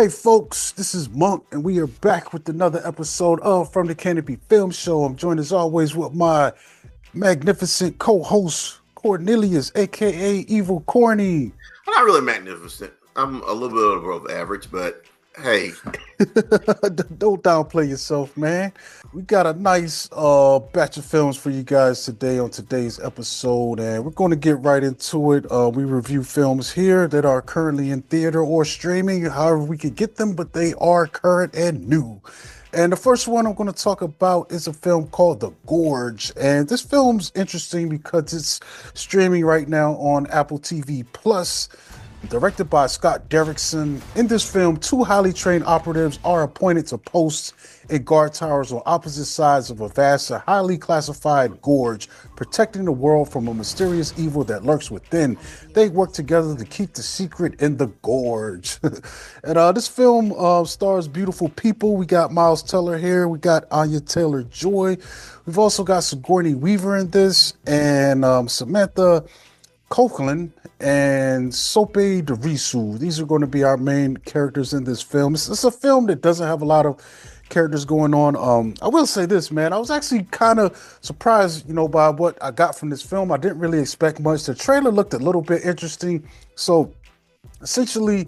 Hey folks, this is Monk, and we are back with another episode of From the Canopy Film Show. I'm joined as always with my magnificent co-host Cornelius, aka Evil Corny. I'm not really magnificent. I'm a little bit above average, but hey. Don't downplay yourself, man. We got a nice batch of films for you guys today on today's episode, and we're going to get right into it. We review films here that are currently in theater or streaming, however we could get them, but they are current and new. And the first one I'm going to talk about is a film called The Gorge. And this film's interesting because it's streaming right now on Apple TV Plus. Directed by Scott Derrickson. In this film, two highly trained operatives are appointed to posts in guard towers on opposite sides of a vast and highly classified gorge, protecting the world from a mysterious evil that lurks within. They work together to keep the secret in the gorge. And this film stars beautiful people. We got Miles Teller here. We got Anya Taylor-Joy. We've also got Sigourney Weaver in this, and Samantha Coughlin and Sope Dirisu. These are going to be our main characters in this film. It's a film that doesn't have a lot of characters going on. I will say this, man. I was actually kind of surprised, by what I got from this film. I didn't really expect much. The trailer looked a little bit interesting. So essentially,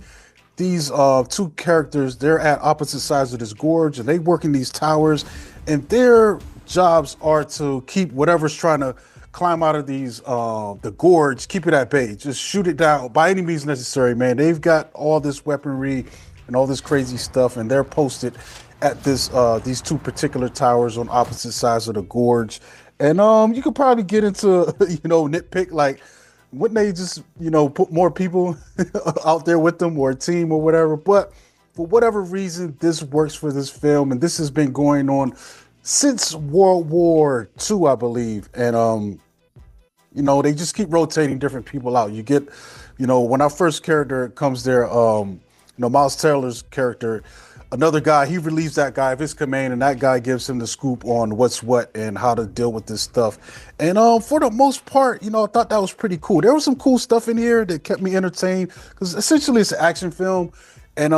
these two characters, they're at opposite sides of this gorge, and they work in these towers, and their jobs are to keep whatever's trying to climb out of these the gorge, keep it at bay, just shoot it down by any means necessary, man. They've got all this weaponry and all this crazy stuff, and they're posted at this these two particular towers on opposite sides of the gorge. And you could probably get into nitpick, like, wouldn't they just put more people out there with them, or a team or whatever? But for whatever reason, this works for this film, and this has been going on since World War II, I believe. And they just keep rotating different people out. You get, when our first character comes there, Miles Taylor's character, another guy, he relieves that guy of his command, and that guy gives him the scoop on what's what and how to deal with this stuff. And for the most part, I thought that was pretty cool. There was some cool stuff in here that kept me entertained, because essentially it's an action film. And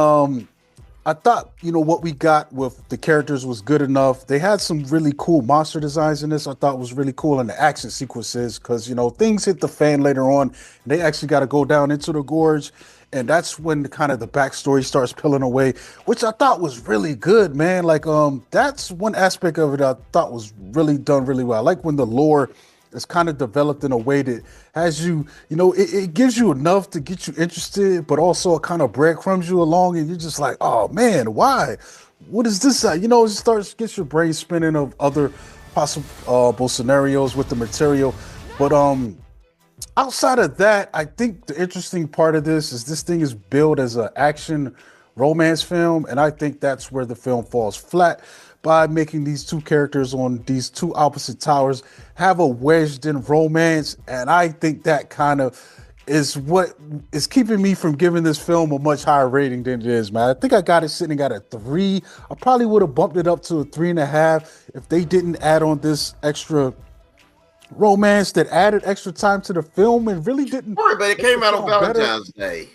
I thought, what we got with the characters was good enough. They had some really cool monster designs in this I thought was really cool, in the action sequences, because, things hit the fan later on. And they actually got to go down into the gorge, and that's when the backstory starts peeling away, which I thought was really good, man. Like, that's one aspect of it I thought was really done really well. I like when the lore is kind of developed in a way that has you, it gives you enough to get you interested, but also it kind of breadcrumbs you along, and you're just like, oh man, why? What is this? It gets your brain spinning of other possible scenarios with the material. But outside of that, I think the interesting part of this thing is billed as an action romance film, and I think that's where the film falls flat, by making these two characters on these two opposite towers have a wedged in romance. And I think that kind of is what is keeping me from giving this film a much higher rating than it is, man. I think I got it sitting at a 3. I probably would have bumped it up to a 3.5 if they didn't add on this extra romance that added extra time to the film and really didn't. Sorry, but it came out on Valentine's Day.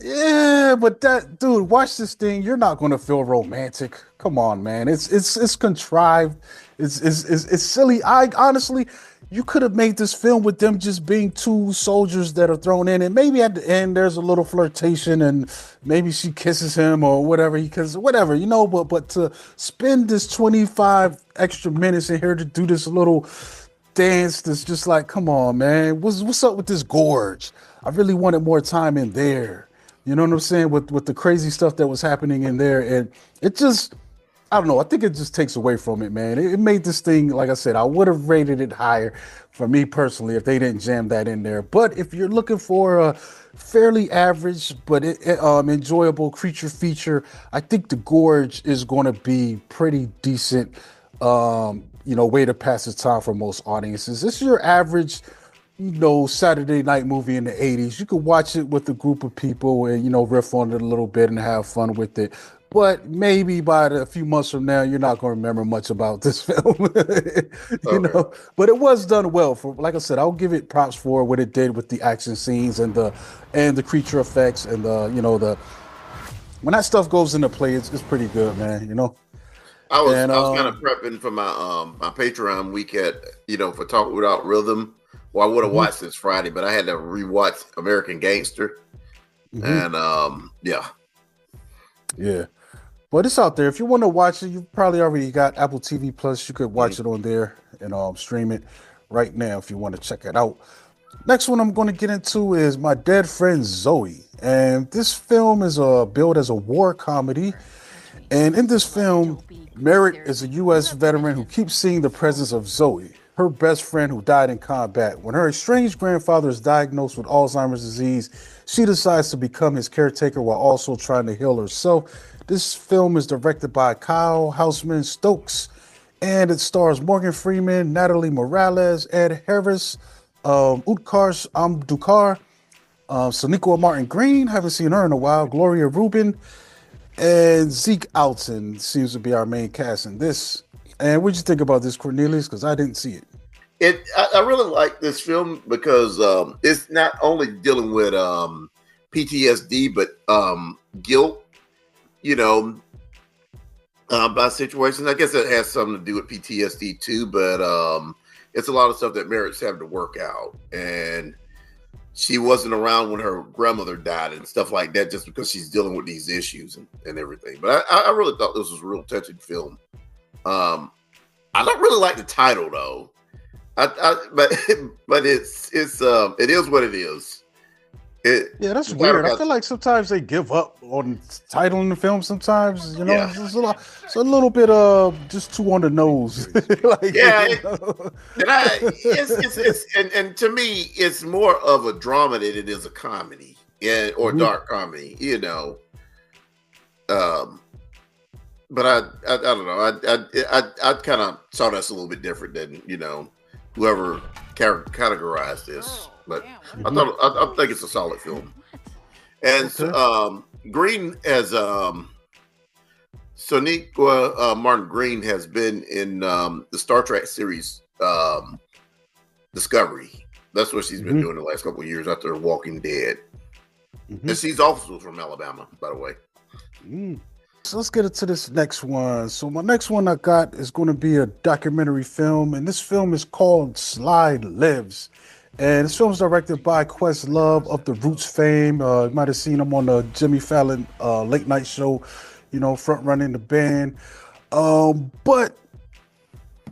Yeah, but dude, watch this thing. You're not going to feel romantic. Come on, man. It's contrived. It's silly. I honestly, you could have made this film with them just being two soldiers that are thrown in, and maybe at the end there's a little flirtation, and maybe she kisses him or whatever. But to spend this 25 extra minutes in here to do this little dance, that's just like, come on, man. What's up with this gorge? I really wanted more time in there. You know what I'm saying? With the crazy stuff that was happening in there. And it just, I don't know. I think it just takes away from it, man. It made this thing, like I said, I would have rated it higher for me personally if they didn't jam that in there. But if you're looking for a fairly average but enjoyable creature feature, I think The Gorge is going to be pretty decent, way to pass the time for most audiences. This is your average Saturday night movie in the 80s. You could watch it with a group of people and, riff on it a little bit and have fun with it. But maybe by a few months from now, you're not going to remember much about this film, But it was done well. For, like I said, I'll give it props for what it did with the action scenes and the creature effects and the when that stuff goes into play, it's pretty good, man. You know. I was And I was kind of prepping for my Patreon week for Talk Without Rhythm. Well, I would have mhm, watched this Friday, but I had to rewatch American Gangster, mhm, and yeah. yeah. But it's out there. If you want to watch it, you probably already got Apple TV Plus. You could Mhm. watch it on there and stream it right now if you want to check it out. Next one I'm going to get into is My Dead Friend Zoe. And this film is billed as a war comedy. And in this film, Merritt is a U.S. veteran who keeps seeing the presence of Zoe, her best friend who died in combat. When her estranged grandfather is diagnosed with Alzheimer's disease, she decides to become his caretaker while also trying to heal herself. This film is directed by Kyle Houseman Stokes, and it stars Morgan Freeman, Natalie Morales, Ed Harris, Utkarsh Amdukar, Sonequa Martin Green, haven't seen her in a while, Gloria Rubin, and Zeke Alton seems to be our main cast in this. And what'd you think about this, Cornelius? Because I didn't see it. I really like this film because it's not only dealing with PTSD, but guilt. You know, by situations. I guess it has something to do with PTSD too, but it's a lot of stuff that Merritt's having to work out. And she wasn't around when her grandmother died and stuff like that, just because she's dealing with these issues and everything. But I really thought this was a real touching film. I don't really like the title though. But it is what it is. Yeah, that's weird. I feel like sometimes they give up on titling the film. Sometimes, Yeah. it's a little bit just too on the nose. Like, Yeah, you know? and to me, it's more of a drama than it is a comedy, or Mhm. dark comedy, you know. But I don't know. I kind of saw this a little bit different than whoever categorized this. But Mhm. I think it's a solid film. And Okay. Green as Sonequa Martin Green has been in the Star Trek series Discovery. That's what she's been Mhm. doing the last couple of years after Walking Dead. Mhm. And she's also from Alabama, by the way. Mm. So let's get into this next one. So my next one I got is going to be a documentary film, and this film is called Sly Lives. And this film is directed by Questlove of the Roots fame. You might have seen him on the Jimmy Fallon late night show, front running the band. But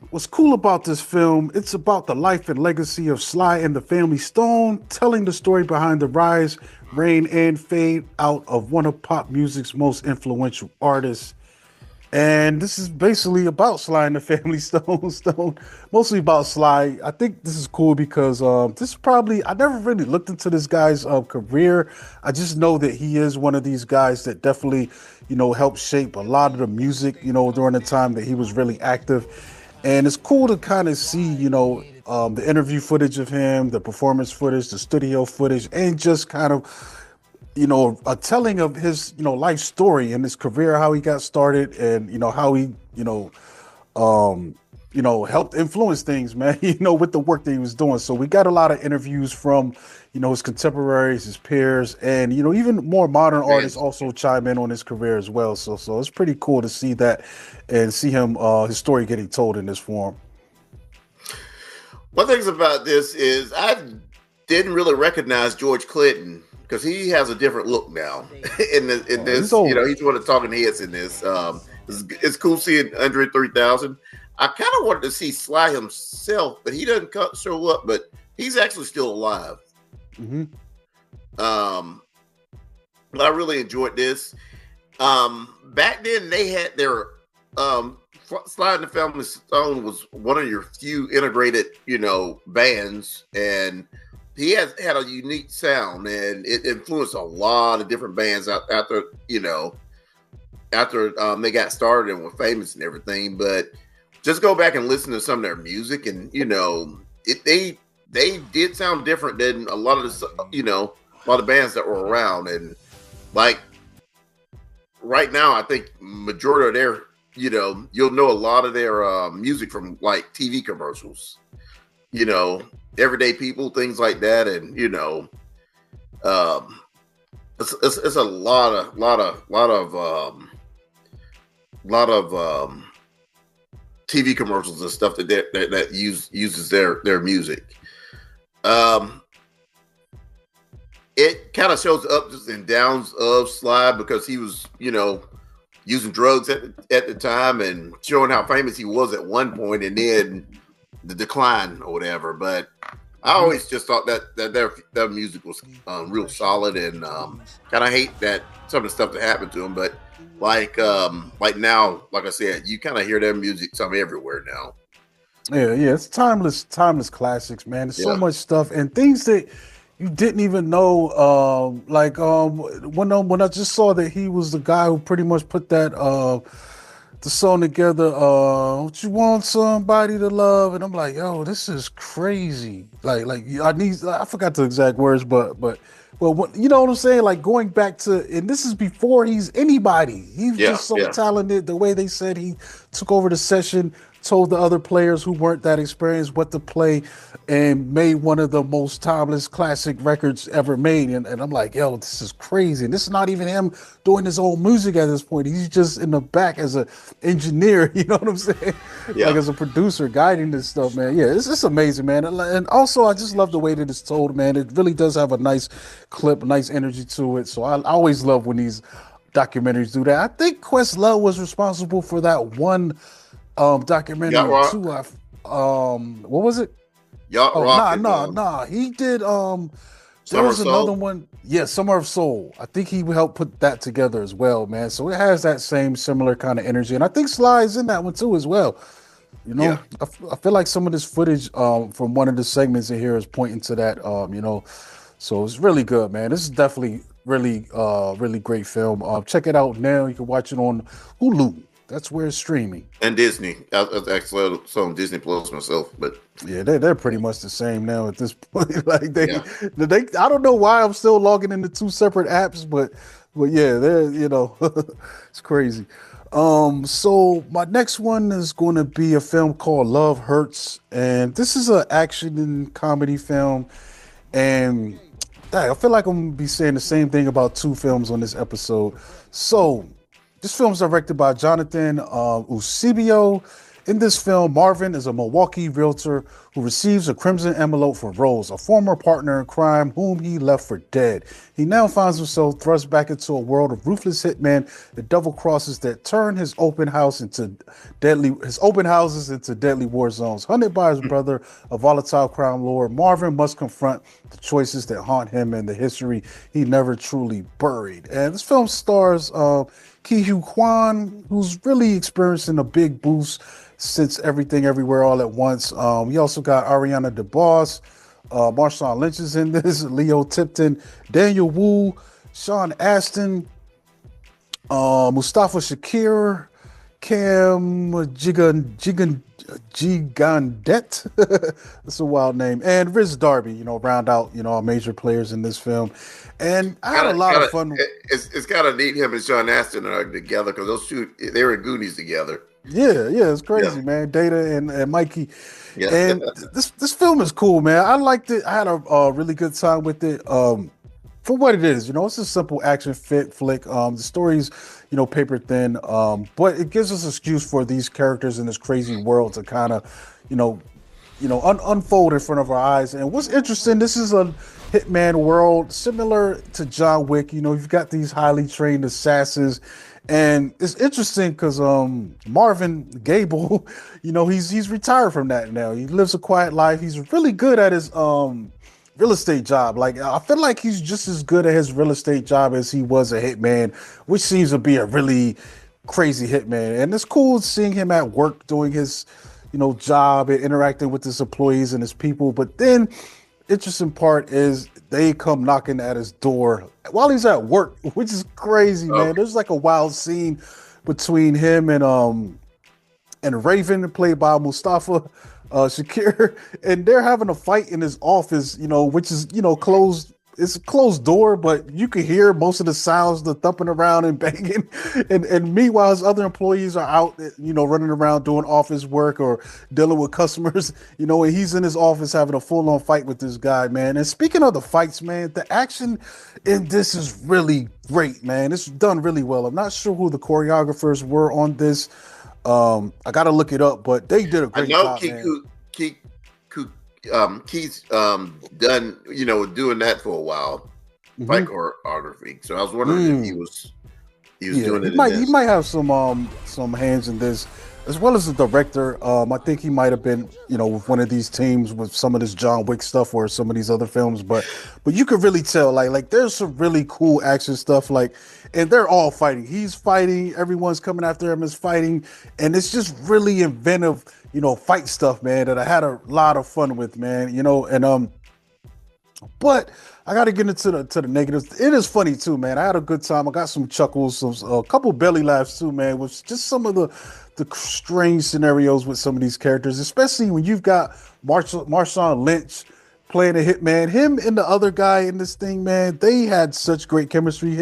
what's cool about this film, it's about the life and legacy of Sly and the Family Stone, telling the story behind the rise, reign, and fade out of one of pop music's most influential artists. And this is basically about Sly and the Family Stone, mostly about Sly. I think this is cool because this is probably, I never really looked into this guy's career. I just know that he is one of these guys that definitely, helped shape a lot of the music, during the time that he was really active. And it's cool to kind of see, the interview footage of him, the performance footage, the studio footage, and just kind of a telling of his, life story and his career, how he got started, and how he, helped influence things, man. With the work that he was doing. So we got a lot of interviews from, his contemporaries, his peers, and even more modern artists Fans. also chime in on his career as well. So it's pretty cool to see that and see him his story getting told in this form. One thing about this is I didn't really recognize George Clinton because he has a different look now. In He's this, old. he's one of the talking heads in this. It's cool seeing Andre 3000. I kind of wanted to see Sly himself, but he doesn't show up. But he's actually still alive. Hmm. But I really enjoyed this. Back then they had their Sly and the Family Stone was one of your few integrated, bands, and he has had a unique sound, and it influenced a lot of different bands after they got started and were famous and everything. But just go back and listen to some of their music, and they did sound different than a lot of a lot of bands that were around. And like right now, I think majority of their you'll know a lot of their music from like TV commercials, everyday people, things like that. And, it's a lot of TV commercials and stuff that uses their music. It kind of shows the ups and downs of Sly because he was, using drugs at the time and showing how famous he was at one point, and then the decline or whatever. But I always just thought that their music was real solid, and kind of hate that some of the stuff that happened to him. But like now, like I said, you kind of hear their music some everywhere now. Yeah, it's timeless classics, man. There's so much stuff and things that you didn't even know. When I just saw that he was the guy who pretty much put that the song together. What you want somebody to love, and I'm like, yo, this is crazy. I forgot the exact words, but you know what I'm saying? Like going back to, and this is before he's anybody. He's just so talented. The way they said he took over the session, told the other players who weren't that experienced what to play, and made one of the most timeless classic records ever made. And I'm like, yo, this is crazy. And this is not even him doing his own music at this point. He's just in the back as an engineer, you know what I'm saying? Yeah. Like as a producer guiding this stuff, man. Yeah, it's amazing, man. And also, I just love the way that it's told, man. It really does have a nice clip, nice energy to it. So I always love when these documentaries do that. I think Questlove was responsible for that one documentary too. What was it? Nah. He did. There was another one. Yeah, Summer of Soul. I think he helped put that together as well, man. So it has that same similar kind of energy, and I think Sly is in that one too as well. I feel like some of this footage from one of the segments in here is pointing to that. So it's really good, man. This is definitely really great film. Check it out now. You can watch it on Hulu. That's where it's streaming. And Disney. I actually saw on Disney Plus myself, but yeah, they're pretty much the same now at this point. Like they I don't know why I'm still logging into two separate apps, but yeah, they're it's crazy. So my next one is going to be a film called Love Hurts, and this is an action and comedy film, and I feel like I'm gonna be saying the same thing about two films on this episode. So this film is directed by Jonathan Eusebio. In this film, Marvin is a Milwaukee realtor who receives a crimson envelope for Rose, a former partner in crime whom he left for dead. He now finds himself thrust back into a world of ruthless hitmen and double crosses that turn his open houses into deadly war zones. Hunted by his brother, a volatile crime lord, Marvin must confront the choices that haunt him and the history he never truly buried. And this film stars Ki-Hugh Kwan, who's really experiencing a big boost since Everything Everywhere All at Once. We also got Ariana DeBose, Marshawn Lynch is in this, Leo Tipton, Daniel Wu, Sean Astin, Mustafa Shakir, Cam Gigandet, that's a wild name, and Riz Darby, round out, our major players in this film. And I had a lot of fun. It's kind of neat him and Sean Astin are together because those two, they were in Goonies together. Yeah, it's crazy, man. Data and Mikey. Yeah. And this film is cool, man. I liked it. I had a really good time with it. For what it is, it's a simple action flick. The story's, paper thin, but it gives us an excuse for these characters in this crazy world to kind of, unfold in front of our eyes. And what's interesting, this is a hitman world similar to John Wick. You've got these highly trained assassins. And it's interesting because Marvin Gable, he's retired from that now. He lives a quiet life. He's really good at his real estate job. Like, I feel like he's just as good at his real estate job as he was a hitman, which seems to be a really crazy hitman. And it's cool seeing him at work doing his, job and interacting with his employees and his people. But then interesting part is they come knocking at his door while he's at work, which is crazy, man. There's like a wild scene between him and Raven, played by Mustafa Shakir, and they're having a fight in his office, which is closed it's a closed door, but you can hear most of the sounds, the thumping around and banging. And meanwhile, his other employees are out, running around doing office work or dealing with customers, and he's in his office having a full on fight with this guy, man. And speaking of the fights, man, the action in this is really great, man. It's done really well. I'm not sure who the choreographers were on this. I got to look it up, but they did a great job, man. Keith's done, doing that for a while, fight choreography. So I was wondering if he was doing it. He might have some hands in this, as well as the director. I think he might have been, with one of these teams with some of this John Wick stuff or some of these other films. But you could really tell, like there's some really cool action stuff, and they're all fighting. He's fighting, everyone's coming after him is fighting, and it's just really inventive, fight stuff, man, that I had a lot of fun with, man. But I got to get into the negatives. It is funny too, man. I had a good time. I got some chuckles, a couple belly laughs too, man. With just some of the strange scenarios with some of these characters, especially when you've got Marshawn Lynch playing a hitman. Him and the other guy in this thing, man, they had such great chemistry.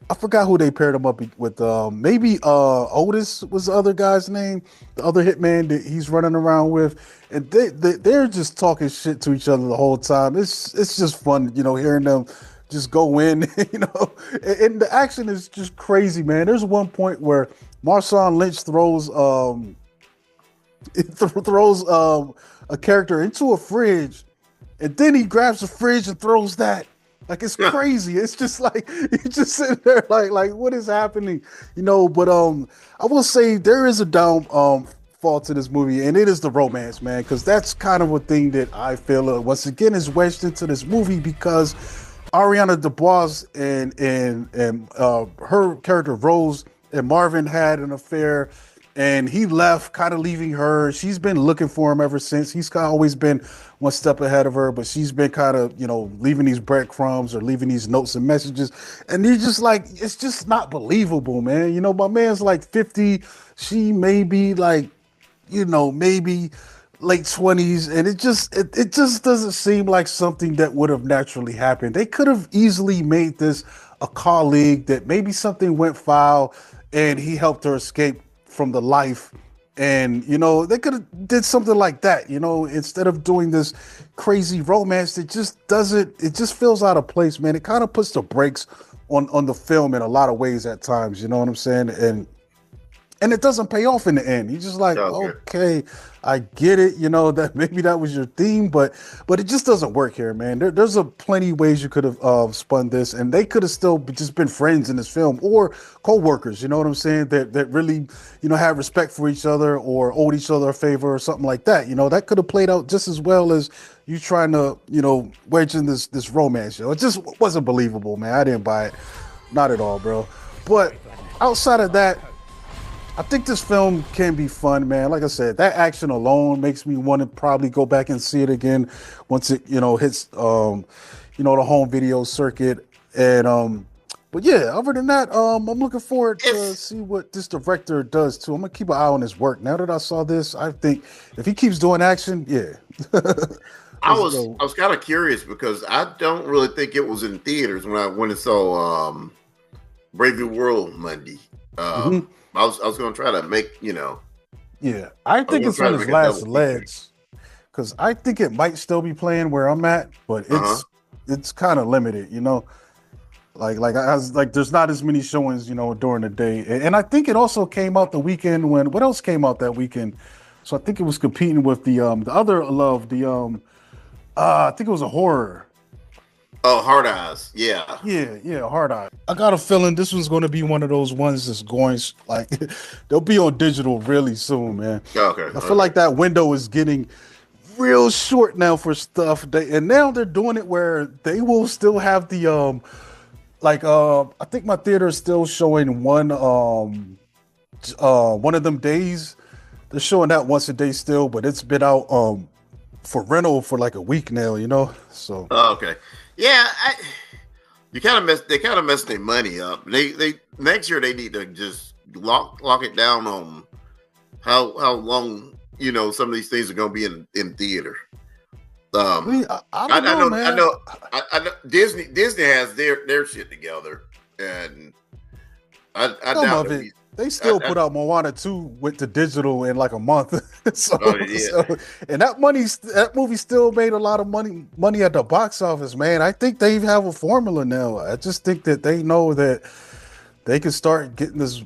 I forgot who they paired him up with. Maybe Otis was the other guy's name, the other hitman that he's running around with, and they're just talking shit to each other the whole time. It's just fun, hearing them just go in, and the action is just crazy, man. There's one point where Marshawn Lynch throws a character into a fridge, and then he grabs the fridge and throws that. Like, it's crazy. It's just like you just sitting there like what is happening? But I will say there is a downfall to this movie, and it is the romance, man, because that's kind of a thing that I feel once again is wedged into this movie, because Ariana DeBose and her character Rose and Marvin had an affair, and he left, kind of leaving her. She's been looking for him ever since. He's kind of always been one step ahead of her, but she's been kind of, leaving these breadcrumbs or leaving these notes and messages. And you're just like, it's just not believable, man. My man's like 50. She may be like, maybe late 20s. And it just doesn't seem like something that would have naturally happened. They could have easily made this a colleague that maybe something went foul and he helped her escape from the life, and they could have did something like that, instead of doing this crazy romance. It just feels out of place, man. It kind of puts the brakes on the film in a lot of ways at times, you know what I'm saying? And it doesn't pay off in the end. You're just like, okay, I get it, that maybe that was your theme, but it just doesn't work here, man. There's plenty of ways you could have spun this, and they could have still just been friends in this film, or co-workers, you know what I'm saying, that really, had respect for each other or owed each other a favor or something like that. That could have played out just as well as you trying to, wedge in this romance. It just wasn't believable, man. I didn't buy it. Not at all, bro. But outside of that, I think this film can be fun, man. Like I said, that action alone makes me want to probably go back and see it again once it, hits, the home video circuit. And, but yeah, other than that, I'm looking forward to see what this director does too. I'm gonna keep an eye on his work. Now that I saw this, I think if he keeps doing action, yeah. I was kind of curious because I don't really think it was in theaters when I went and saw Brave New World Monday. I was going to try to make, Yeah, I think it's on his last legs, because I think it might still be playing where I'm at, but it's kind of limited, Like there's not as many showings, during the day. And I think it also came out the weekend what else came out that weekend? So I think it was competing with the other Love, I think it was a horror. Oh, Hard Eyes. Yeah, Hard Eyes. I got a feeling this one's going to be one of those ones that's going, like, they'll be on digital really soon, man. Okay. I feel like that window is getting real short now for stuff. And now they're doing it where they will still have the, I think my theater is still showing one of them days. They're showing that once a day still, but it's been out for rental for like a week now, so. Oh, okay. Yeah, they kind of messed their money up. They next year they need to just lock it down on how long some of these things are going to be in theater. I mean, I don't know, man. I know. Disney has their shit together, and I Some doubt of that it, they still put out Moana 2 went to digital in like a month. so, oh yeah, so, and that movie still made a lot of money at the box office, man. I think they have a formula now. I just think that they know that they can start getting this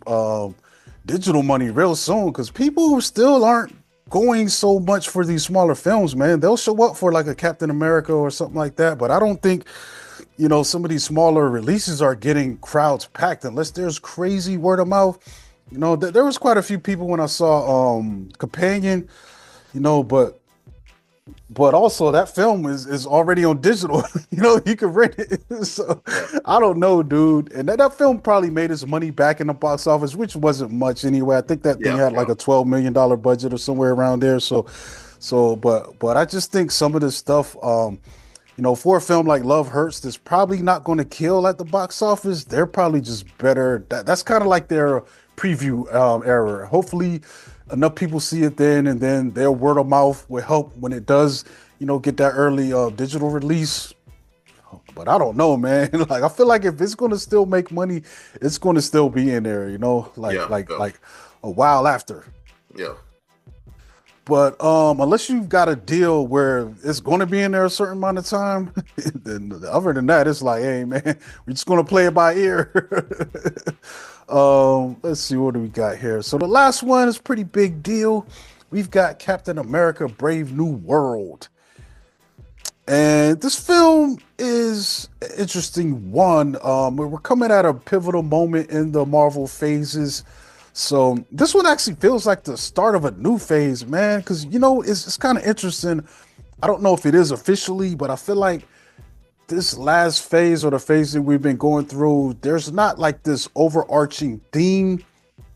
digital money real soon because people still aren't going so much for these smaller films, man. They'll show up for like a Captain America or something like that, but I don't think some of these smaller releases are getting crowds packed unless there's crazy word of mouth. There was quite a few people when I saw Companion, but also that film is already on digital. You can rent it. So I don't know, dude. And that film probably made its money back in the box office, which wasn't much anyway. I think that thing had like a $12 million budget or somewhere around there. But I just think some of this stuff, for a film like Love Hurts, that's probably not going to kill at the box office. They're probably just better. That's kind of like their preview era. Hopefully, enough people see it then, and then their word of mouth will help when it does, get that early digital release. But I don't know, man. Like I feel like if it's going to still make money, it's going to still be in there. Like a while after. Yeah. But unless you've got a deal where it's going to be in there a certain amount of time, then other than that, it's like, hey, man, we're just going to play it by ear. Let's see, what do we got here? So the last one is a pretty big deal. We've got Captain America: Brave New World. And this film is an interesting one. We're coming at a pivotal moment in the Marvel phases. So this one actually feels like the start of a new phase, man, because, it's kind of interesting. I don't know if it is officially, but I feel like this last phase or the phase that we've been going through, there's not like this overarching theme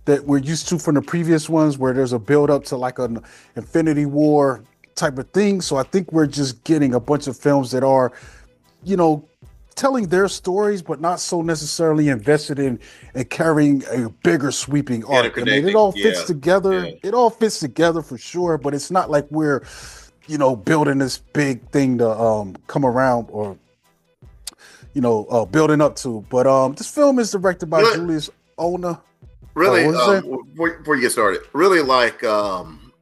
that we're used to from the previous ones where there's a build up to like an Infinity War type of thing. So I think we're just getting a bunch of films that are, telling their stories, but not so necessarily invested in carrying a bigger sweeping arc. I mean, it all fits together. Yeah. It all fits together for sure, but it's not like we're, building this big thing to come around or, building up to. But this film is directed by Julius Ona. Really, before you get started, really like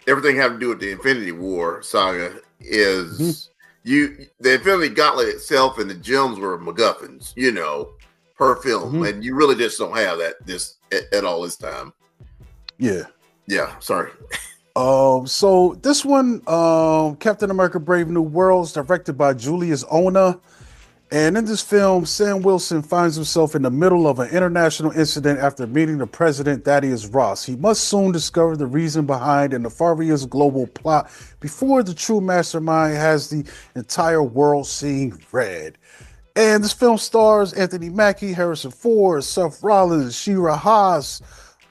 everything having to do with the Infinity War saga is the Infinity Gauntlet itself and the gems were MacGuffins, per film, and you really just don't have that at all this time. Yeah. Sorry. So this one, Captain America: Brave New World, is directed by Julius Ona. And in this film, Sam Wilson finds himself in the middle of an international incident after meeting the president, Thaddeus Ross. He must soon discover the reason behind a nefarious global plot before the true mastermind has the entire world seeing red. And this film stars Anthony Mackie, Harrison Ford, Seth Rollins, Shira Haas,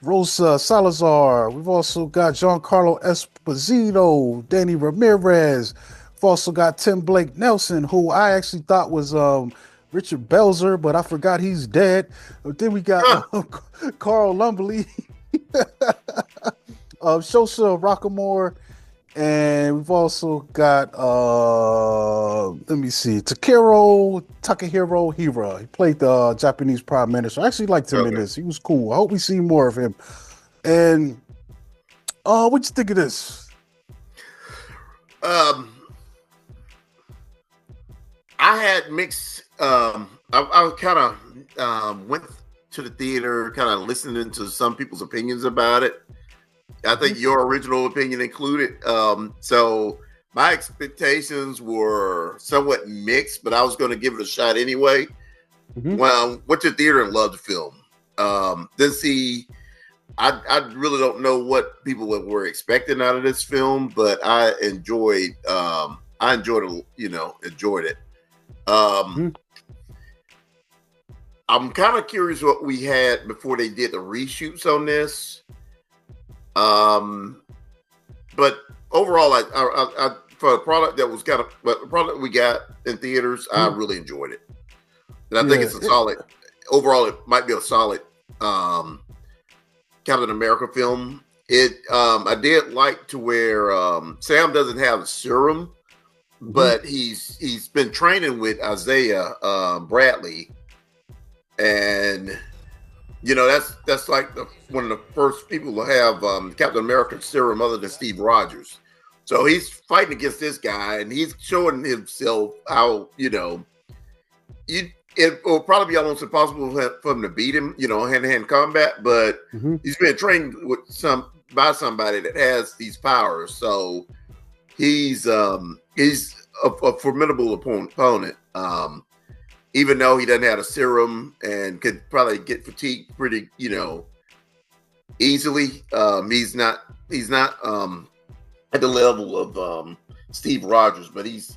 Rosa Salazar. We've also got Giancarlo Esposito, Danny Ramirez. We've also got Tim Blake Nelson, who I actually thought was Richard Belzer, but I forgot he's dead. Then we got Carl Lumbly, Shosha Rockamore, and we've also got Takehiro Hira. He played the Japanese Prime Minister. I actually liked him in this. He was cool. I hope we see more of him. And what'd you think of this? I had mixed. I kind of went to the theater, kind of listening to some people's opinions about it. I think your original opinion included. So my expectations were somewhat mixed, but I was going to give it a shot anyway. Well, went to the theater and loved the film. Then see, I really don't know what people were expecting out of this film, but I enjoyed it. I'm kind of curious what we had before they did the reshoots on this. But overall, I for a product that was but the product we got in theaters, I really enjoyed it. And I think it's a solid, overall, it might be a solid Captain America film. I did like to where Sam doesn't have a serum, but he's been training with Isaiah Bradley, and that's like one of the first people to have Captain America serum other than Steve Rogers. So he's fighting against this guy, and he's showing himself how it will probably be almost impossible for him to beat him, hand-to-hand combat. But he's been trained with by somebody that has these powers, so he's a formidable opponent. Even though he doesn't have a serum and could probably get fatigued pretty, easily. He's not at the level of Steve Rogers, but he's,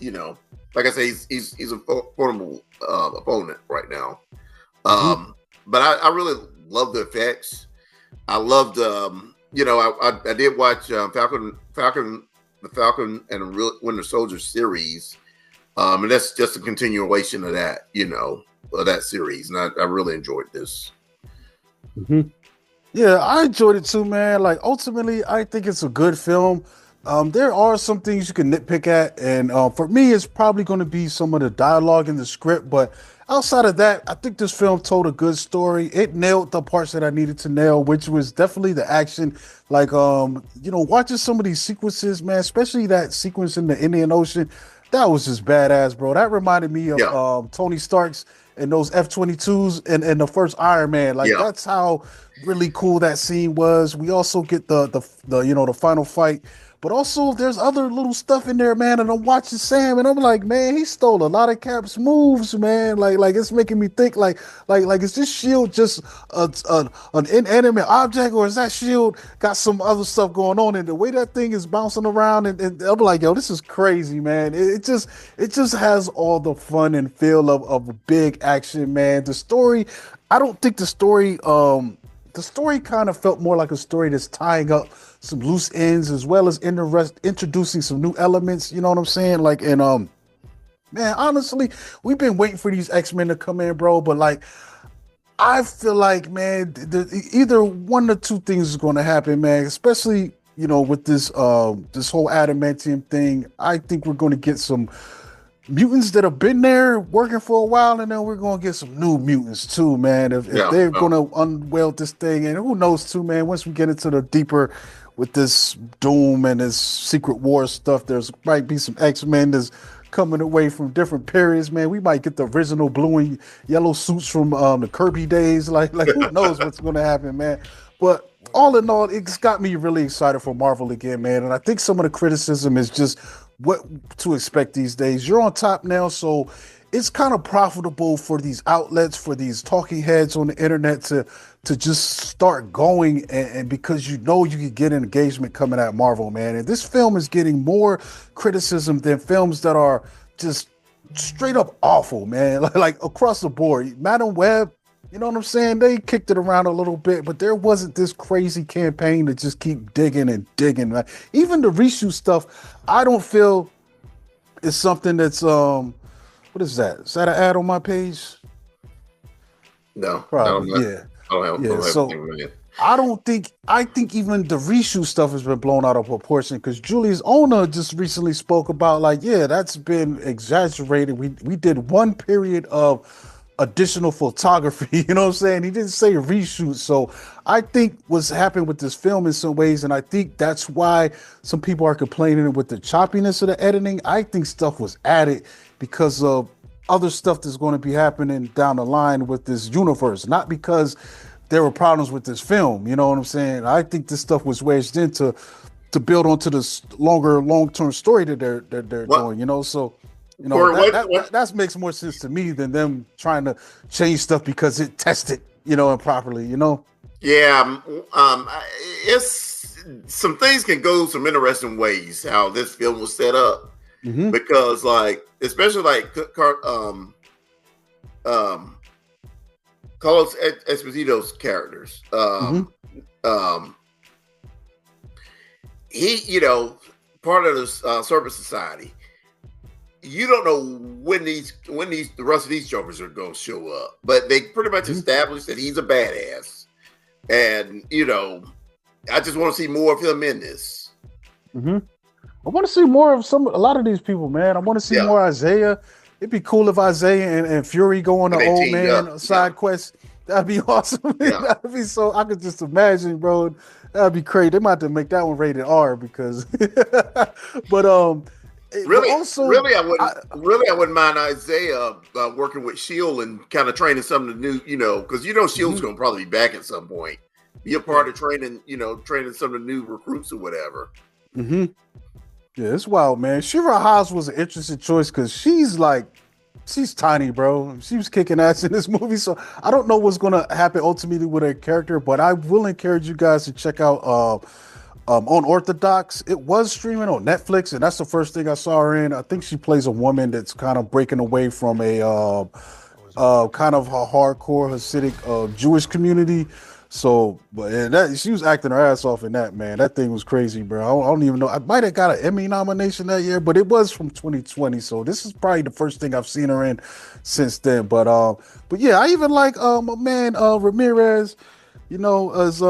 like I say, he's a formidable opponent right now. But I really love the effects. I loved, I did watch Falcon and the Winter Soldier series. And that's just a continuation of that, of that series. And I really enjoyed this. Yeah, I enjoyed it too, man. Like, ultimately, I think it's a good film. There are some things you can nitpick at. And for me, it's probably going to be some of the dialogue in the script. But outside of that, I think this film told a good story. It nailed the parts that I needed to nail, which was definitely the action. Like, watching some of these sequences, man, especially that sequence in the Indian Ocean. That was just badass, bro. That reminded me of Tony Stark's and those F-22s and the first Iron Man. Like, that's how really cool that scene was. We also get the final fight. But also, there's other little stuff in there, man. And I'm watching Sam, and I'm like, man, he stole a lot of Cap's moves, man. Like it's making me think, like, is this shield just an inanimate object, or is that shield got some other stuff going on? And the way that thing is bouncing around, and I'm like, yo, this is crazy, man. It just has all the fun and feel of big action, man. The story, I don't think the story kind of felt more like a story that's tying up some loose ends as well as introducing some new elements. You know what I'm saying? Like, and man, honestly, we've been waiting for these X-Men to come in, bro. But like, I feel like, man, either one or two things is going to happen, man. Especially, with this this whole adamantium thing. I think we're going to get some mutants that have been there working for a while, and then we're going to get some new mutants too, man. If they're going to unweld this thing, and who knows too, man, once we get into the deeper with this Doom and this Secret War stuff, there's might be some X-Men that's coming away from different periods, man. We might get the original blue and yellow suits from the Kirby days. Like who knows what's going to happen, man. But all in all, it's got me really excited for Marvel again, man. And I think some of the criticism is just what to expect these days. You're on top now, so it's kind of profitable for these outlets, for these talking heads on the internet to just start going, and because you can get an engagement coming at Marvel, man. And this film is getting more criticism than films that are just straight up awful, man. Like across the board. Madam Web, you know what I'm saying? They kicked it around a little bit, but there wasn't this crazy campaign to just keep digging and digging. Right? Even the reshoot stuff, I don't feel is something that's what is that? Is that an ad on my page? No, probably. Yeah. I think even the reshoot stuff has been blown out of proportion, because Julius Ona just recently spoke about, like, that's been exaggerated. We did one period of additional photography, you know what I'm saying? He didn't say reshoot. So I think what's happened with this film in some ways, and I think that's why some people are complaining with the choppiness of the editing. I think stuff was added because of other stuff that's going to be happening down the line with this universe, not because there were problems with this film. You know what I'm saying? I think this stuff was wedged in to build onto this long-term story that they're doing, so that makes more sense to me than them trying to change stuff because it tested, improperly, Yeah, it's some things can go some interesting ways how this film was set up, because like, especially like Carlos Esposito's characters, he, part of this Serpent Society. You don't know when the rest of these jokers are going to show up, but they pretty much established that he's a badass, and I just want to see more of him in this. I want to see more of a lot of these people, man. I want to see Yeah, more Isaiah. It'd be cool if Isaiah and Fury go on and an they old teamed up. man Yeah, side quest. That'd be awesome. yeah. That'd be so. I could just imagine, bro. That'd be crazy. They might have to make that one rated R because, but but Really, also, really, I wouldn't mind Isaiah working with Shield and kind of training some of the new, because Shield's mhm, going to probably be back at some point. Be a yeah, part of training, training some of the new recruits or whatever. hmm yeah, it's wild, man. Shira Haas was an interesting choice because she's tiny, bro. She was kicking ass in this movie, so I don't know what's gonna happen ultimately with her character, but I will encourage you guys to check out Unorthodox. It was streaming on Netflix, and that's the first thing I saw her in. I think she plays a woman that's kind of breaking away from a kind of a hardcore Hasidic Jewish community. So, but she was acting her ass off in that, man. That thing was crazy, bro. I don't even know. I might have got an Emmy nomination that year, but it was from 2020. So this is probably the first thing I've seen her in since then. But yeah, I even like my man Ramirez. As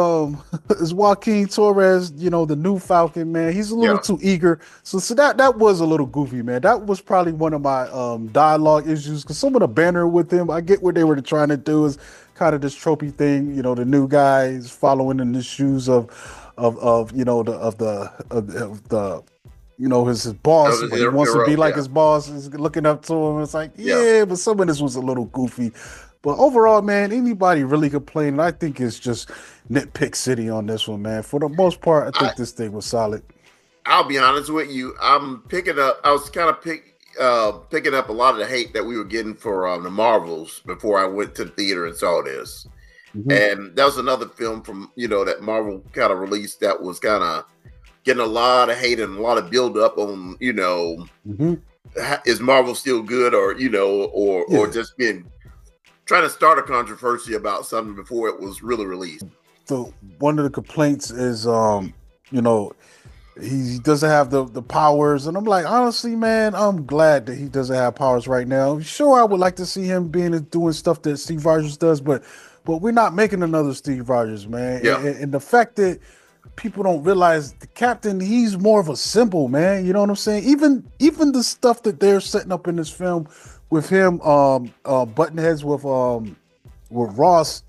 Joaquin Torres, the new Falcon, man. He's a little Yeah. too eager. So that was a little goofy, man. That was probably one of my dialogue issues because some of the banner with him, I get what they were trying to do is kind of this tropey thing. The new guy is following in the shoes of his boss, but he wants to be like Yeah. his boss. Is looking up to him. It's like, Yeah. yeah, but some of this was a little goofy. But overall, man, anybody really complaining, I think it's just nitpick city on this one, man. For the most part, I I, think this thing was solid. I'll be honest with you. I was kind of picking up a lot of the hate that we were getting for the Marvels before I went to the theater and saw this. Mm-hmm. And that was another film from, that Marvel kind of released that was kind of getting a lot of hate and a lot of build up on, Mm-hmm. is Marvel still good or, or just being trying to start a controversy about something before it was really released. So one of the complaints is, he doesn't have the powers, and I'm like, honestly, man, I'm glad that he doesn't have powers right now. Sure, I would like to see him doing stuff that Steve Rogers does, but we're not making another Steve Rogers, man. Yeah. And the fact that people don't realize the captain, he's more of a symbol, man. You know what I'm saying? Even the stuff that they're setting up in this film with him button heads with Ross.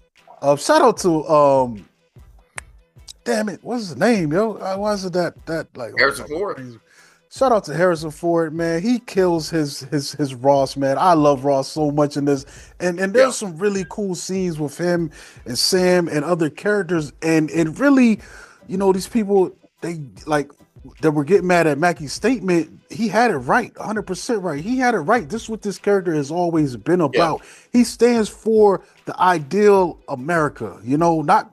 Shout out to damn it, what's his name, yo? Why is it that like Harrison Ford? Shout out to Harrison Ford, man. He kills his Ross, man. I love Ross so much in this, and there's some really cool scenes with him and Sam and other characters, and it really, these people they like that were getting mad at Mackey's statement. He had it right, 100% right. He had it right. This is what this character has always been about. Yeah. He stands for the ideal America. Not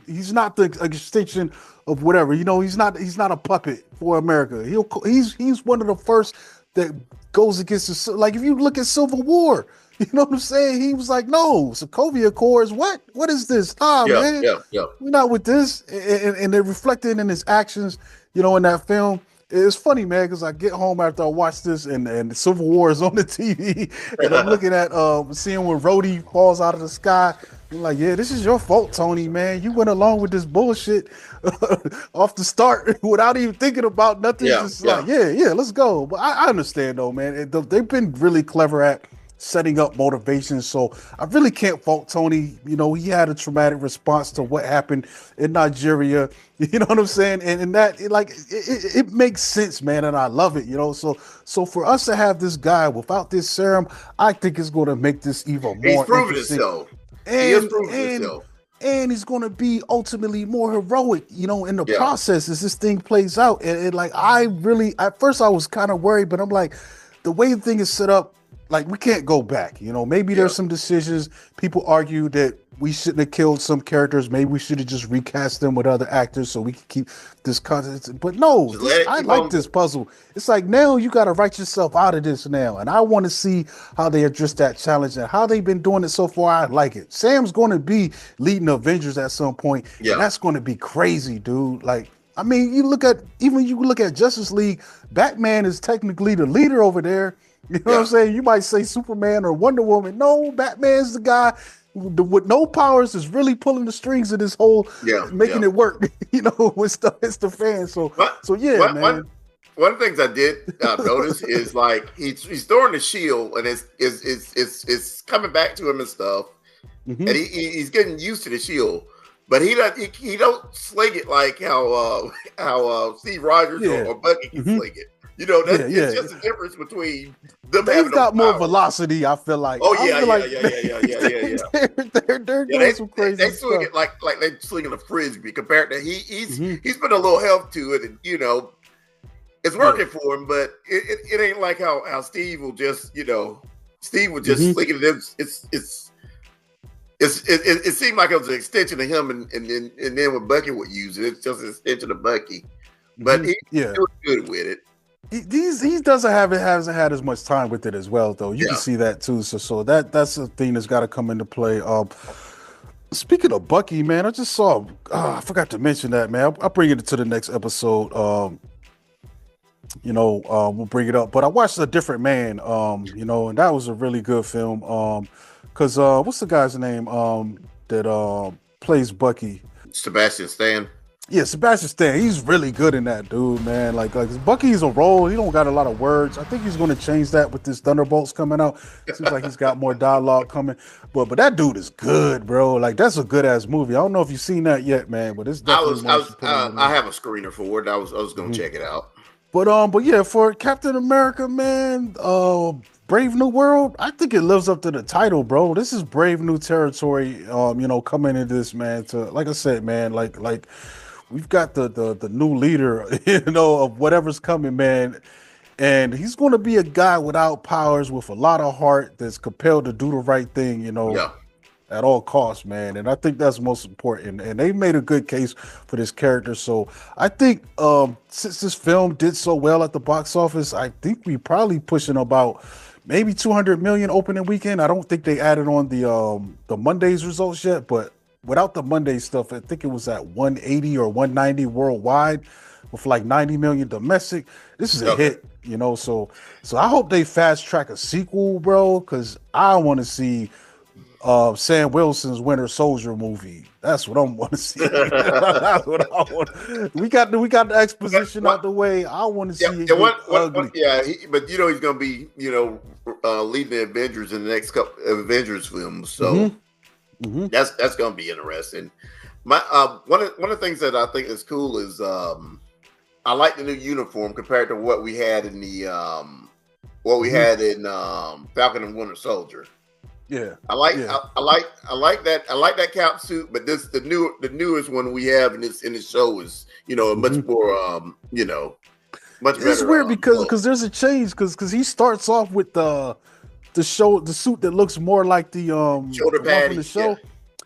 he's not the extension of whatever. He's not a puppet for America. He's one of the first that goes against like if you look at Civil War, you know what I'm saying? He was like, no, Sokovia Accords. What is this? Man. Yeah. We're not with this. And they're reflected in his actions, in that film. It's funny, man, because I get home after I watch this and Civil War is on the TV, and I'm looking at seeing when Rhodey falls out of the sky. I'm like, yeah, this is your fault, Tony, man. You went along with this bullshit off the start without even thinking about nothing. Like, yeah, let's go. But I understand, though, man. They've been really clever at setting up motivation. So I really can't fault Tony. He had a traumatic response to what happened in Nigeria. You know what I'm saying? And that it makes sense, man. And I love it, So for us to have this guy without this serum, I think it's going to make this even more He's proven interesting. himself. And he's going to be ultimately more heroic, in the process as this thing plays out. And like, at first I was kind of worried, but I'm like, the way the thing is set up, like, we can't go back. Maybe there's some decisions. People argue that we shouldn't have killed some characters. Maybe we should have just recast them with other actors so we can keep this content. But no, I like this puzzle. It's like, now you got to write yourself out of this now. And I want to see how they address that challenge and how they've been doing it so far. I like it. Sam's going to be leading the Avengers at some point. Yeah. And that's going to be crazy, dude. Like, I mean, you look at Justice League, Batman is technically the leader over there. You know what I'm saying? You might say Superman or Wonder Woman. No, Batman's the guy with no powers is really pulling the strings of this whole, making it work. When stuff hits the fan. So, man. one of the things I did notice is like he's throwing the shield and it's coming back to him and stuff, and he's getting used to the shield, but he don't sling it like how Steve Rogers or Bucky can sling it. You know, it's just the difference between them. They've got more velocity, I feel like. Oh yeah. They're doing some crazy They swing it like they swinging a frisbee compared to he's put a little health to it, and you know, it's working for him. But it ain't like how Steve will just sling it. It seemed like it was an extension of him, and then what Bucky would use it, it's just an extension of Bucky. But he's doing good with it. He hasn't had as much time with it as well, though. You can see that too. So that's a thing that's got to come into play. Speaking of Bucky, man, I just saw. I forgot to mention that, man. I'll bring it to the next episode. We'll bring it up. But I watched A Different Man. And that was a really good film. Because what's the guy's name? That plays Bucky? Sebastian Stan. Yeah, Sebastian Stan, he's really good in that, dude, man. Like Bucky's a role. He don't got a lot of words. I think he's going to change that with this Thunderbolts coming out. It seems like he's got more dialogue coming. But that dude is good, bro. Like, that's a good ass movie. I don't know if you've seen that yet, man. But it's definitely. I have a screener for it. I was going to check it out. But yeah, for Captain America, man, Brave New World, I think it lives up to the title, bro. This is brave new territory. Coming into this, man. Like I said, man, like. We've got the new leader, of whatever's coming, man. And he's going to be a guy without powers, with a lot of heart, that's compelled to do the right thing, at all costs, man. And I think that's most important. And they made a good case for this character. So I think since this film did so well at the box office, I think we probably pushing about maybe 200 million opening weekend. I don't think they added on the Monday's results yet, but without the Monday stuff, I think it was at 180 or 190 worldwide, with like 90 million domestic. This is a hit, So I hope they fast track a sequel, bro, because I want to see Sam Wilson's Winter Soldier movie. That's what I want to see. That's what I want. We got the exposition out the way. I want to see it. But he's going to be leading the Avengers in the next couple Avengers films, so. That's gonna be interesting. My one of the things that I think is cool is I like the new uniform compared to what we had in the Falcon and Winter Soldier. Yeah, I like that cap suit, but the newest one we have in this show is much more much better. It's weird because there's a change because he starts off with the suit that looks more like the shoulder pad from the show.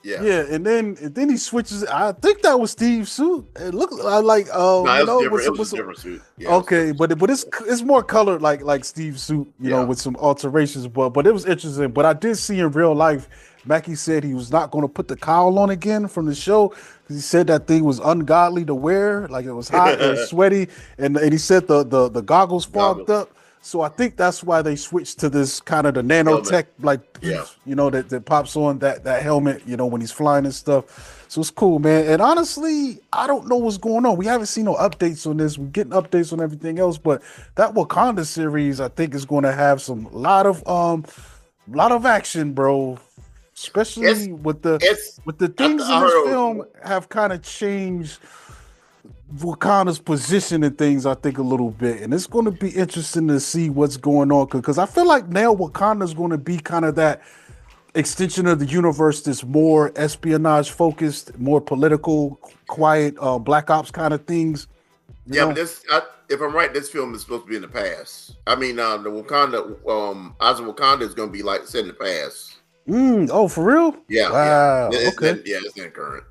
Yeah, and then he switches. I think that was Steve's suit. It looked like it was a different suit. Yeah, okay, but it's more colored like Steve's suit, with some alterations. But it was interesting. But I did see in real life, Mackie said he was not going to put the cowl on again from the show because he said that thing was ungodly to wear, like it was hot, it was sweaty, and he said the goggles fogged up. So I think that's why they switched to this kind of the nanotech, that pops on that helmet, when he's flying and stuff. So it's cool, man. And honestly, I don't know what's going on. We haven't seen no updates on this. We're getting updates on everything else, but that Wakanda series, I think, is going to have some lot of action, bro. Especially with the things in this film have kind of changed Wakanda's position and things, I think, a little bit, and it's going to be interesting to see what's going on because I feel like now Wakanda's going to be kind of that extension of the universe that's more espionage focused, more political, quiet, black ops kind of things. But if I'm right, this film is supposed to be in the past. I mean, the Wakanda, Oz of Wakanda is going to be like set in the past. Oh, for real? Yeah. Wow. Yeah. Okay. It's not current.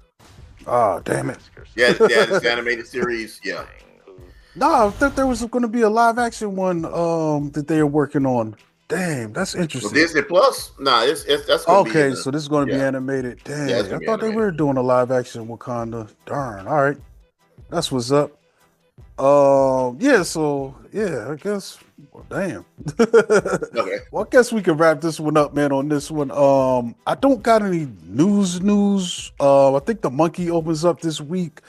Oh, damn it. Yeah, this animated series. Yeah. No, I thought there was going to be a live action one that they are working on. Damn, that's interesting. Well, Disney Plus? Nah, that's going to be so this is going to be animated. Damn, I thought they were doing a live action Wakanda. Darn. All right. That's what's up. I guess. Well, damn. Okay. Well, I guess we can wrap this one up, man, on this one. I don't got any news. I think The Monkey opens up this week.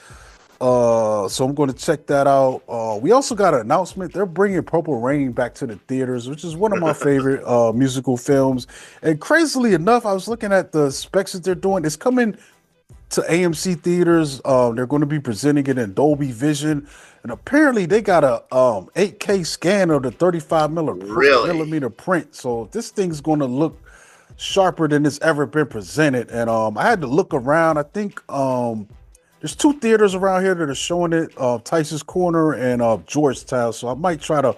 So I'm going to check that out. We also got an announcement. They're bringing Purple Rain back to the theaters, which is one of my favorite musical films. And crazily enough, I was looking at the specs that they're doing. It's coming to AMC theaters. They're going to be presenting it in Dolby Vision, and apparently they got a 8K scan of the 35 Really? millimeter print. So this thing's going to look sharper than it's ever been presented. And I had to look around. I think there's two theaters around here that are showing it, Tyson's Corner and Georgetown. So I might try to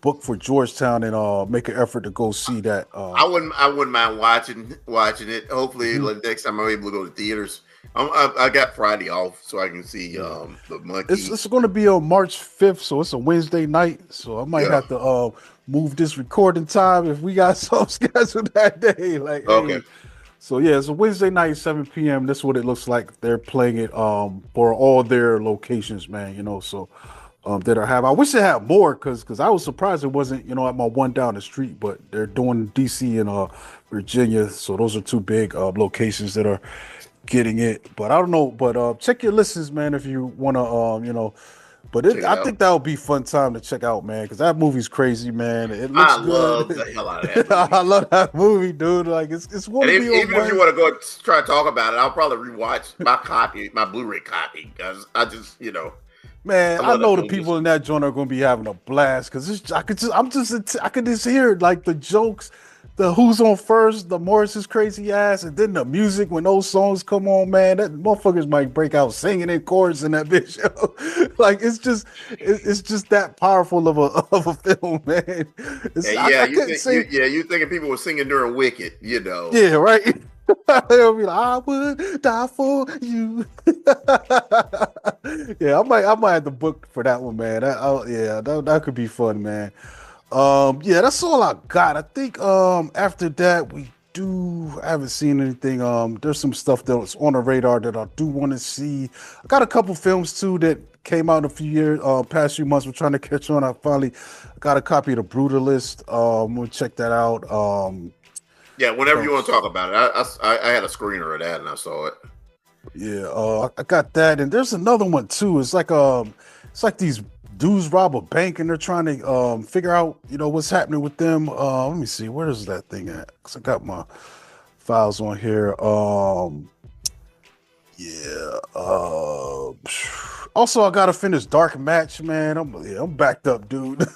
book for Georgetown and make an effort to go see that. I wouldn't mind watching it. Hopefully, Mhm. like, next time I'm able to go to theaters. I got Friday off, so I can see the monkey. It's going to be on March 5th, so it's a Wednesday night. So I might Yeah. have to move this recording time if we got some scheduled that day. Like, Okay. hey. So yeah, it's a Wednesday night, 7 p.m. That's what it looks like. They're playing it for all their locations, man. So that are have. I wish they had more because I was surprised it wasn't at my one down the street, but they're doing DC and Virginia. So those are two big locations that are getting it. But I don't know. But check your listings, man, if you want to. But Check it I out. think that would be fun time to check out, man, because that movie's crazy, man. It looks I love good. the hell out of that I movie. love that movie, dude. Like it's going And to be on even if you my. want to go try to talk about it, I'll probably rewatch my Blu-ray copy, because I just, Man, I I love that know the movie. people in that joint are going to be having a blast because I could just hear like the jokes, the who's on first, the Morris's crazy ass, and then the music when those songs come on, man, that motherfuckers might break out singing in chorus in that bitch. Like it's just that powerful of a film, man. And I couldn't say you thinking people were singing during Wicked. yeah, right. They'll be like, I would die for you. Yeah, I might have to book for that one, man. Yeah, that could be fun, man. Yeah, that's all I got. I think after that I haven't seen anything. There's some stuff that was on the radar that I do want to see. I got a couple films too that came out a few years, past few months. We're trying to catch on. I finally got a copy of The Brutalist. We'll check that out. Yeah, What whenever you want to else? talk about it, I had a screener of that and I saw it. Yeah, I got that, and there's another one too. It's like these dudes rob a bank, and they're trying to figure out, what's happening with them. Let me see, where is that thing at? Cause I got my files on here. Yeah. Also, I gotta finish Dark Match, man. I'm backed up, dude.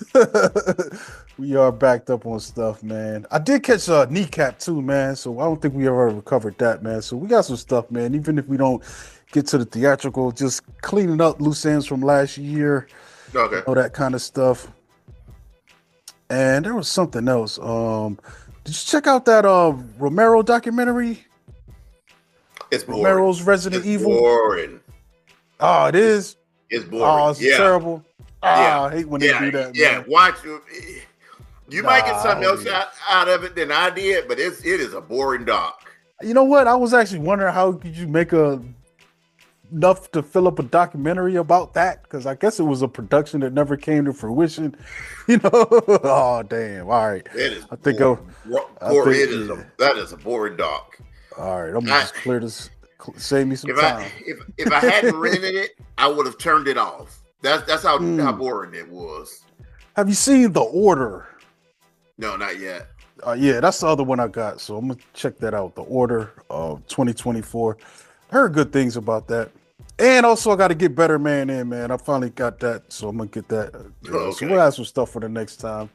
We are backed up on stuff, man. I did catch a kneecap too, man. So I don't think we ever recovered that, man. So we got some stuff, man. Even if we don't get to the theatrical, just cleaning up loose ends from last year, Okay. that kind of stuff. And there was something else. Did you check out that Romero documentary? It's boring. Romero's Resident It's Evil. boring. Oh, it It's, is. it's Oh, boring. it's Yeah. terrible. Yeah. I hate when they do that, Yeah. man. Watch it. You might get Nah, I something don't else need it. out of it than I did, but it is a boring doc. You know what? I was actually wondering how could you make enough to fill up a documentary about that? Because I guess it was a production that never came to fruition. Oh damn. All right. It is I think boring. I think yeah. That is a boring doc. All right. I'm gonna I, just clear this. Save me some if I time. if I hadn't rented it, I would have turned it off. That's how Mm. boring it was. Have you seen The Order? No, not yet. Yeah, that's the other one I got. So I'm gonna check that out. The Order of 2024. Heard good things about that. And also, I got to get Better Man in, man. I finally got that, so I'm gonna get that. So Okay. we'll have some stuff for the next time.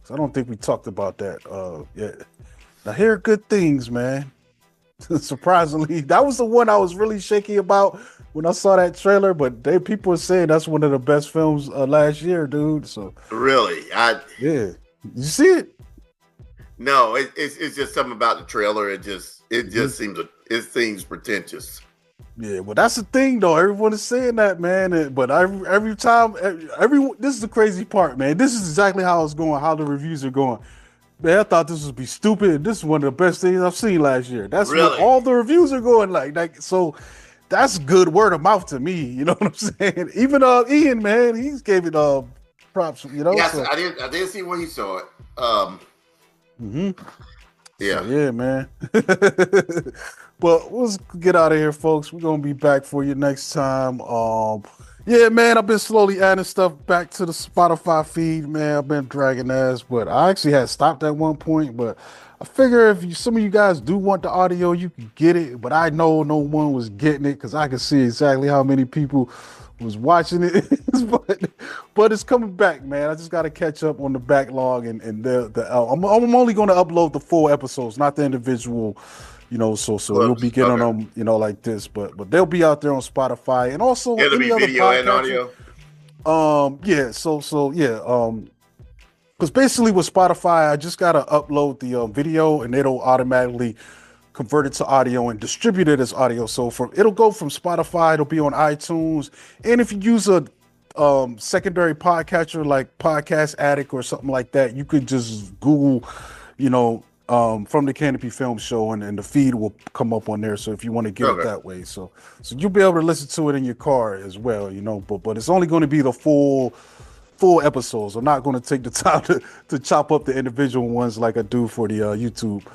'Cause I don't think we talked about that yet. I hear good things, man. Surprisingly, that was the one I was really shaky about when I saw that trailer. But people are saying that's one of the best films last year, dude. So Really, yeah, you see it? no. It's just something about the trailer. It just Mhm. seems pretentious. Yeah, well, that's the thing, though. Everyone is saying that, man. But every time, this is the crazy part, man. This is exactly how it's going, how the reviews are going. Man, I thought this would be stupid. This is one of the best things I've seen last year. That's what Really. all the reviews are going like. So that's good word of mouth to me. You know what I'm saying? Even Ian, man, he's gave it props. Yes, So I did see when he saw it. mhm. So Yeah. yeah, man. But let's get out of here, folks. We're gonna be back for you next time. Yeah, man, I've been slowly adding stuff back to the Spotify feed, man. I've been dragging ass, but I actually had stopped at one point. But I figure if some of you guys do want the audio, you can get it. But I know no one was getting it because I can see exactly how many people was watching it. but it's coming back, man. I just got to catch up on the backlog and I'm only going to upload the full episodes, not the individual. So you'll be getting them, like this, but they'll be out there on Spotify and also It'll any be other video and podcatcher. audio. Yeah. Because basically with Spotify, I just gotta upload the video and it'll automatically convert it to audio and distribute it as audio. So it'll go from Spotify, it'll be on iTunes, and if you use a secondary podcatcher like Podcast Addict or something like that, you could just Google, from the Canopy Film Show, and the feed will come up on there. So if you want to get it that way, so you'll be able to listen to it in your car as well, But it's only going to be the full episodes. I'm not going to take the time to chop up the individual ones like I do for the YouTube.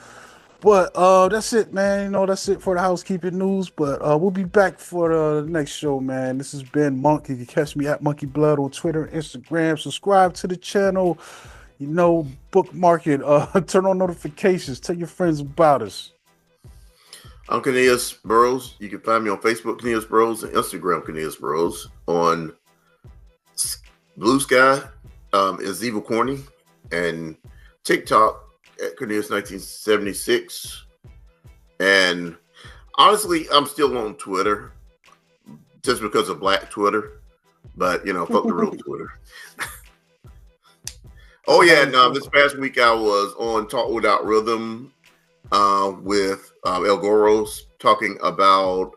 But that's it, man. That's it for the housekeeping news. But we'll be back for the next show, man. This has been Monk. You can catch me at Monkey Blood on Twitter and Instagram. Subscribe to the channel. Bookmark it. Turn on notifications. Tell your friends about us. I'm Cornelius Burrows. You can find me on Facebook, Cornelius Burrows, and Instagram, Cornelius Burrows. On Blue Sky is Evil Corny, and TikTok at Cornelius 1976. And honestly, I'm still on Twitter just because of Black Twitter, but fuck the real Twitter. Oh yeah, no, this past week I was on Talk Without Rhythm with El Goros talking about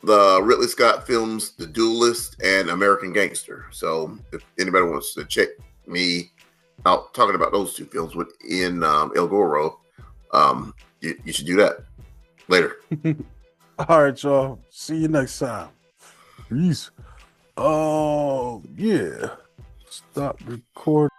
the Ridley Scott films The Duelist and American Gangster. So if anybody wants to check me out talking about those two films within El Goro, you should do that. Later. All right, y'all. See you next time. Peace. Oh, yeah. Stop recording.